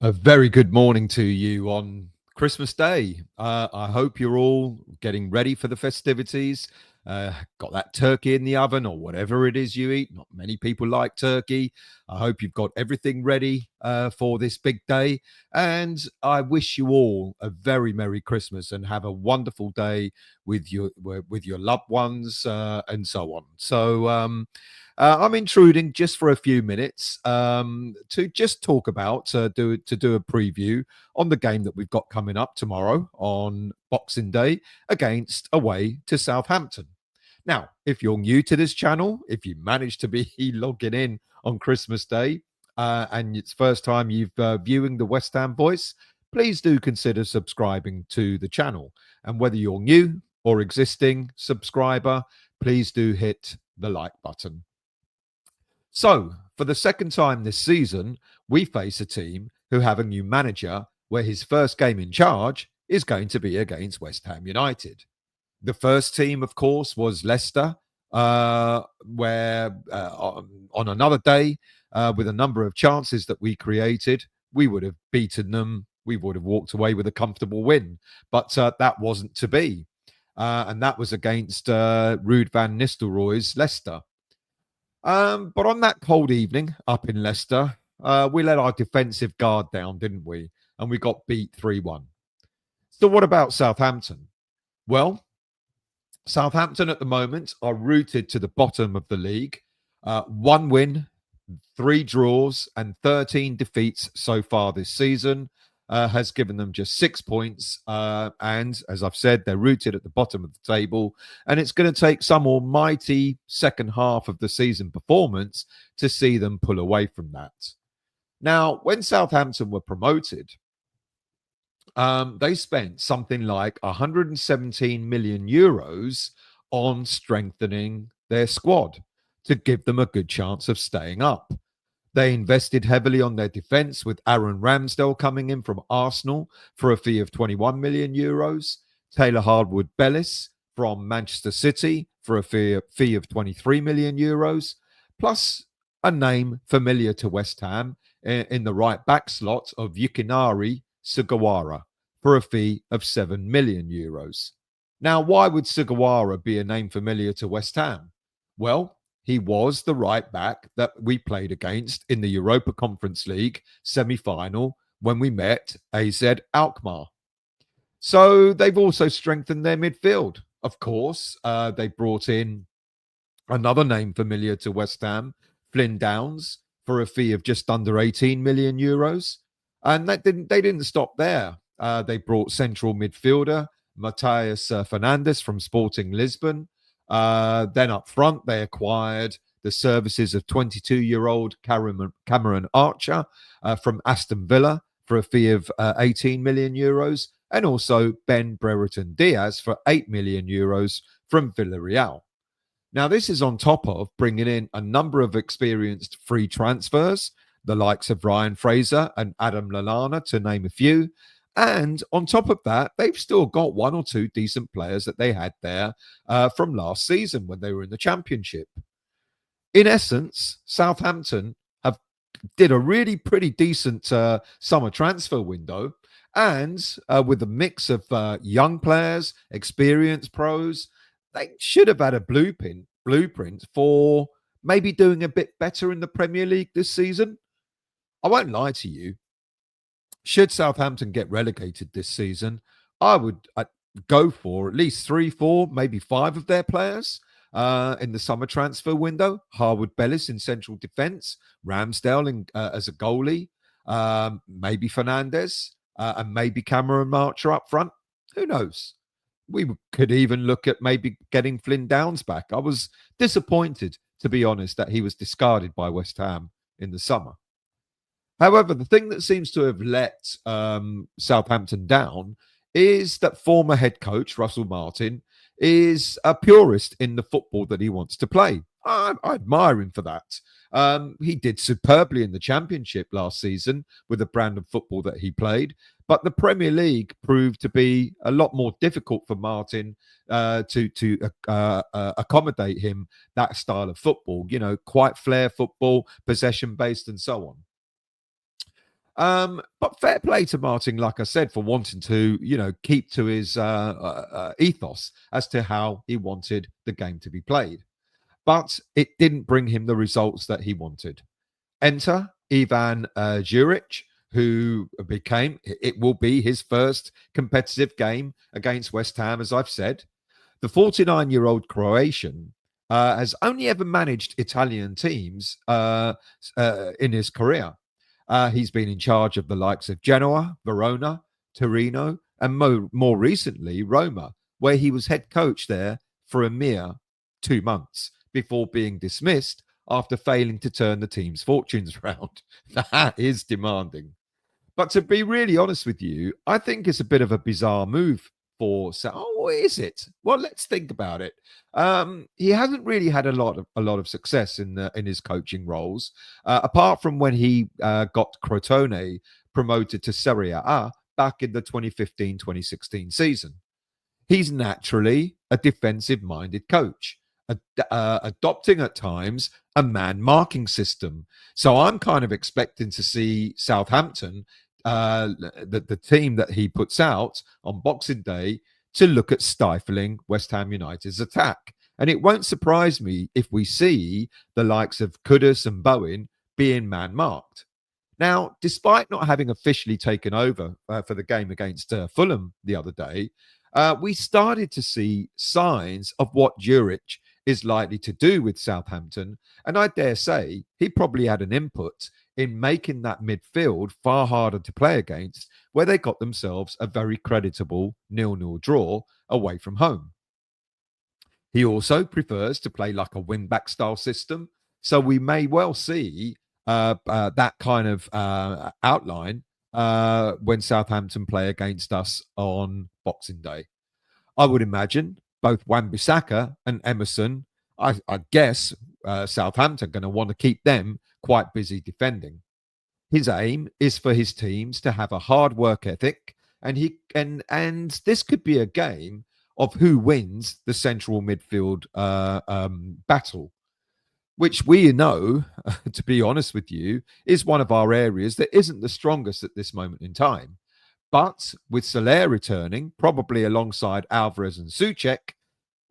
A very good morning to you on Christmas Day. I hope you're all getting ready for the festivities. Got that turkey in the oven or whatever it is you eat. Not many people like turkey. I hope you've got everything ready for this big day. And I wish you all a very Merry Christmas and have a wonderful day with your loved ones and so on. I'm intruding just for a few minutes to just talk about do a preview on the game that we've got coming up tomorrow on Boxing Day against away to Southampton. Now, if you're new to this channel, if you managed to be logging in on Christmas Day and it's first time you've viewing the West Ham Voice, please do consider subscribing to the channel. And whether you're new or existing subscriber, please do hit the like button. So, for the second time this season, we face a team who have a new manager where his first game in charge is going to be against West Ham United. The first team, of course, was Leicester, where on another day, with a number of chances that we created, we would have beaten them. We would have walked away with a comfortable win. But that wasn't to be. And that was against Ruud van Nistelrooy's Leicester. But on that cold evening up in Leicester, we let our defensive guard down, didn't we? And we got beat 3-1. So what about Southampton? Well, Southampton at the moment are rooted to the bottom of the league. One win, 3 draws, and 13 defeats so far this season has given them just 6 points. And as I've said, they're rooted at the bottom of the table. And it's going to take some almighty second half of the season performance to see them pull away from that. Now, when Southampton were promoted, they spent something like 117 million euros on strengthening their squad to give them a good chance of staying up. They invested heavily on their defence with Aaron Ramsdale coming in from Arsenal for a fee of 21 million euros, Taylor Hardwood-Bellis from Manchester City for a fee of 23 million euros, plus a name familiar to West Ham in the right back slot of Yukinari Sugawara for a fee of 7 million euros. Now, why would Sugawara be a name familiar to West Ham? Well, he was the right back that we played against in the Europa Conference League semi-final when we met AZ Alkmaar. So they've also strengthened their midfield. Of course, they brought in another name familiar to West Ham, Flynn Downs, for a fee of just under 18 million euros. And they didn't stop there. They brought central midfielder Matthias Fernandes from Sporting Lisbon. Then up front, they acquired the services of 22-year-old Cameron Archer from Aston Villa for a fee of 18 million euros, and also Ben Brereton Diaz for 8 million euros from Villarreal. Now, this is on top of bringing in a number of experienced free transfers, the likes of Ryan Fraser and Adam Lallana, to name a few. And on top of that, they've still got 1 or 2 decent players that they had there from last season when they were in the Championship. In essence, Southampton did a really pretty decent summer transfer window. And with a mix of young players, experienced pros, they should have had a blueprint for maybe doing a bit better in the Premier League this season. I won't lie to you. Should Southampton get relegated this season, I'd go for at least 3, 4, maybe 5 of their players in the summer transfer window. Hardwood-Bellis in central defence, Ramsdale as a goalie, maybe Fernandes, and maybe Cameron Archer up front. Who knows? We could even look at maybe getting Flynn Downs back. I was disappointed, to be honest, that he was discarded by West Ham in the summer. However, the thing that seems to have let Southampton down is that former head coach Russell Martin is a purist in the football that he wants to play. I admire him for that. He did superbly in the Championship last season with the brand of football that he played. But the Premier League proved to be a lot more difficult for Martin to accommodate him, that style of football, quite flair football, possession-based and so on. But fair play to Martin, like I said, for wanting to, keep to his ethos as to how he wanted the game to be played. But it didn't bring him the results that he wanted. Enter Ivan Juric, who it will be his first competitive game against West Ham, as I've said. The 49-year-old Croatian has only ever managed Italian teams in his career. He's been in charge of the likes of Genoa, Verona, Torino, and more recently, Roma, where he was head coach there for a mere 2 months before being dismissed after failing to turn the team's fortunes around. That is demanding. But to be really honest with you, I think it's a bit of a bizarre move for. Oh, is it? Well, let's think about it. He hasn't really had a lot of success in his coaching roles, apart from when he got Crotone promoted to Serie A back in the 2015-2016 season. He's naturally a defensive-minded coach, adopting at times a man marking system. So I'm kind of expecting to see Southampton, the team that he puts out on Boxing Day, to look at stifling West Ham United's attack. And it won't surprise me if we see the likes of Kudus and Bowen being man marked. Now, despite not having officially taken over for the game against Fulham the other day, we started to see signs of what Juric is likely to do with Southampton. And I dare say he probably had an input in making that midfield far harder to play against, where they got themselves a very creditable 0-0 draw away from home. He also prefers to play like a wing-back style system. So we may well see that kind of outline when Southampton play against us on Boxing Day. I would imagine both Wan-Bissaka and Emerson, I guess Southampton are going to want to keep them quite busy defending. His aim is for his teams to have a hard work ethic, and this could be a game of who wins the central midfield battle, which we know, to be honest with you, is one of our areas that isn't the strongest at this moment in time. But with Soler returning, probably alongside Alvarez and Soucek,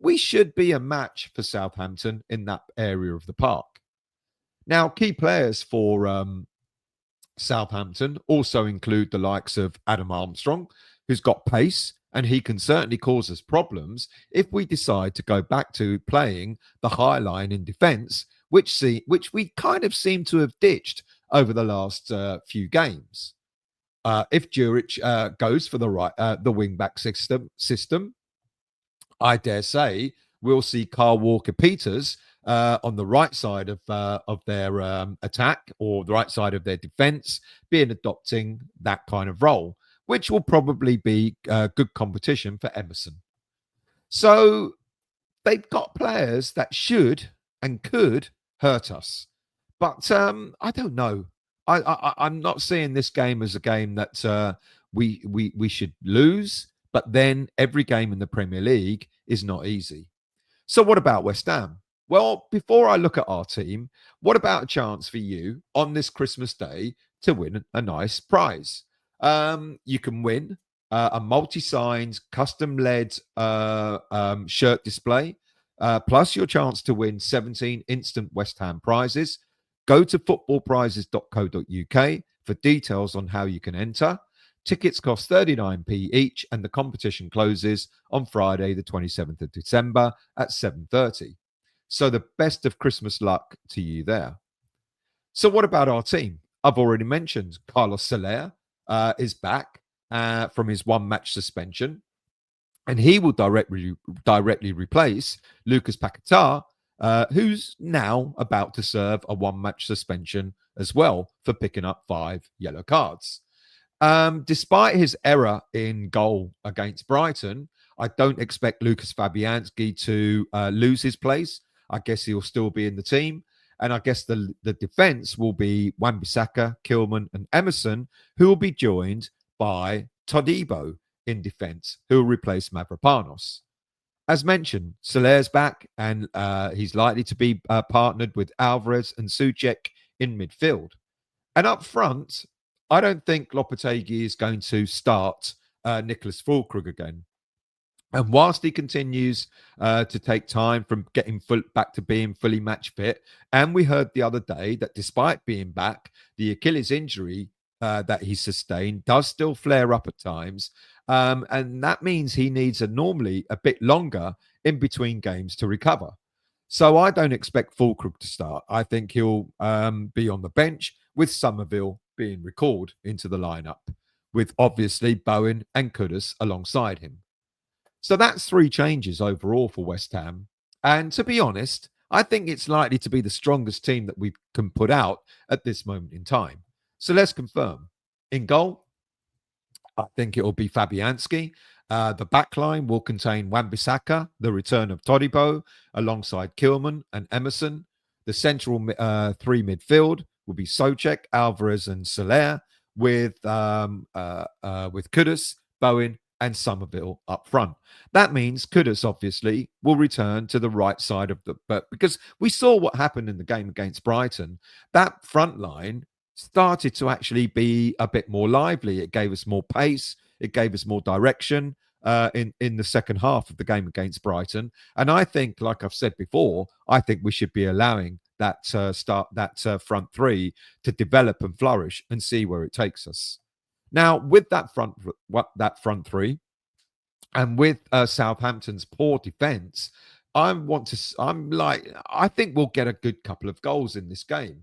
we should be a match for Southampton in that area of the park. Now, key players for Southampton also include the likes of Adam Armstrong, who's got pace, and he can certainly cause us problems if we decide to go back to playing the high line in defence, which we kind of seem to have ditched over the last few games. If Juric goes for the wing back system, I dare say we'll see Carl Walker-Peters on the right side of their attack, or the right side of their defence, adopting that kind of role, which will probably be good competition for Emerson. So they've got players that should and could hurt us, but I don't know. I'm not seeing this game as a game that we should lose. But then every game in the Premier League is not easy. So what about West Ham? Well, before I look at our team, what about a chance for you on this Christmas Day to win a nice prize? You can win a multi-signed, custom-led shirt display, plus your chance to win 17 instant West Ham prizes. Go to footballprizes.co.uk for details on how you can enter. Tickets cost 39p each, and the competition closes on Friday, the 27th of December at 7:30. So the best of Christmas luck to you there. So what about our team? I've already mentioned Carlos Soler is back from his one-match suspension, and he will directly replace Lucas Paqueta, who's now about to serve a one-match suspension as well for picking up 5 yellow cards. Despite his error in goal against Brighton, I don't expect Lucas Fabianski to lose his place. I guess he'll still be in the team. And I guess the defense will be Wan-Bissaka, Kilman, and Emerson, who will be joined by Todibo in defense, who will replace Mavropanos. As mentioned, Soler's back, and he's likely to be partnered with Alvarez and Soucek in midfield. And up front, I don't think Lopetegui is going to start Nicholas Fullkrug again. And whilst he continues to take time from getting back to being fully match fit, and we heard the other day that despite being back, the Achilles injury that he sustained does still flare up at times. And that means he needs normally a bit longer in between games to recover. So I don't expect Fullkrug to start. I think he'll be on the bench with Somerville being recalled into the lineup, with obviously Bowen and Kudus alongside him. So that's three changes overall for West Ham. And to be honest, I think it's likely to be the strongest team that we can put out at this moment in time. So let's confirm. In goal, I think it will be Fabianski. The back line will contain Wan-Bissaka, the return of Todibo, alongside Kilman and Emerson. The central three midfield will be Soucek, Alvarez, and Soler, with Kudus, Bowen, and Somerville up front. That means Kudus obviously will return to the right side of but because we saw what happened in the game against Brighton, that front line started to actually be a bit more lively. It gave us more pace. It gave us more direction in the second half of the game against Brighton. And I think, like I've said before, I think we should be allowing that front three to develop and flourish and see where it takes us. Now, with that front three, and with Southampton's poor defence, I think we'll get a good couple of goals in this game.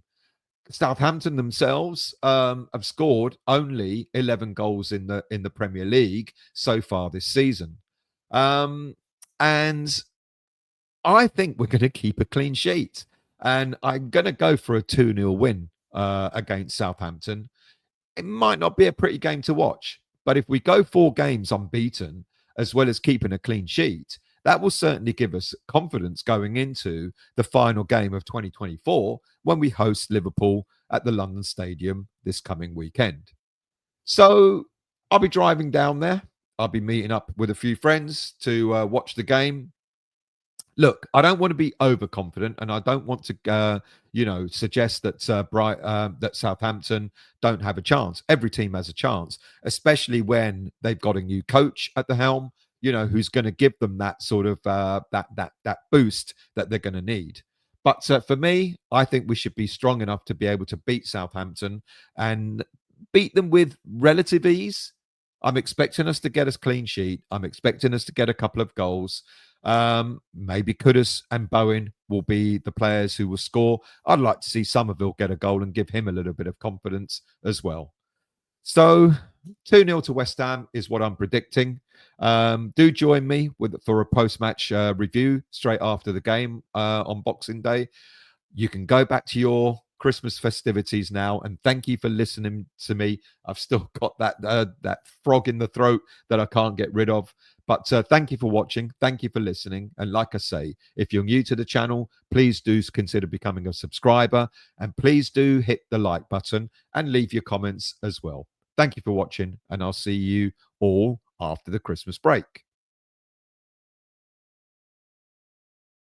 Southampton themselves have scored only 11 goals in the Premier League so far this season, and I think we're going to keep a clean sheet, and I'm going to go for a 2-0 win against Southampton. It might not be a pretty game to watch, but if we go 4 games unbeaten, as well as keeping a clean sheet, that will certainly give us confidence going into the final game of 2024 when we host Liverpool at the London Stadium this coming weekend. So I'll be driving down there. I'll be meeting up with a few friends to watch the game. Look, I don't want to be overconfident, and I don't want to, suggest that that Southampton don't have a chance. Every team has a chance, especially when they've got a new coach at the helm. Who's going to give them that sort of that boost that they're going to need. But for me, I think we should be strong enough to be able to beat Southampton and beat them with relative ease. I'm expecting us to get a clean sheet. I'm expecting us to get a couple of goals. Maybe Kudus and Bowen will be the players who will score. I'd like to see Somerville get a goal and give him a little bit of confidence as well. So 2-0 to West Ham is what I'm predicting. Do join me for a post-match review straight after the game on Boxing Day. You can go back to your Christmas festivities now, and thank you for listening to me. I've still got that frog in the throat that I can't get rid of. But thank you for watching. Thank you for listening. And like I say, if you're new to the channel, please do consider becoming a subscriber, and please do hit the like button and leave your comments as well. Thank you for watching, and I'll see you all after the Christmas break.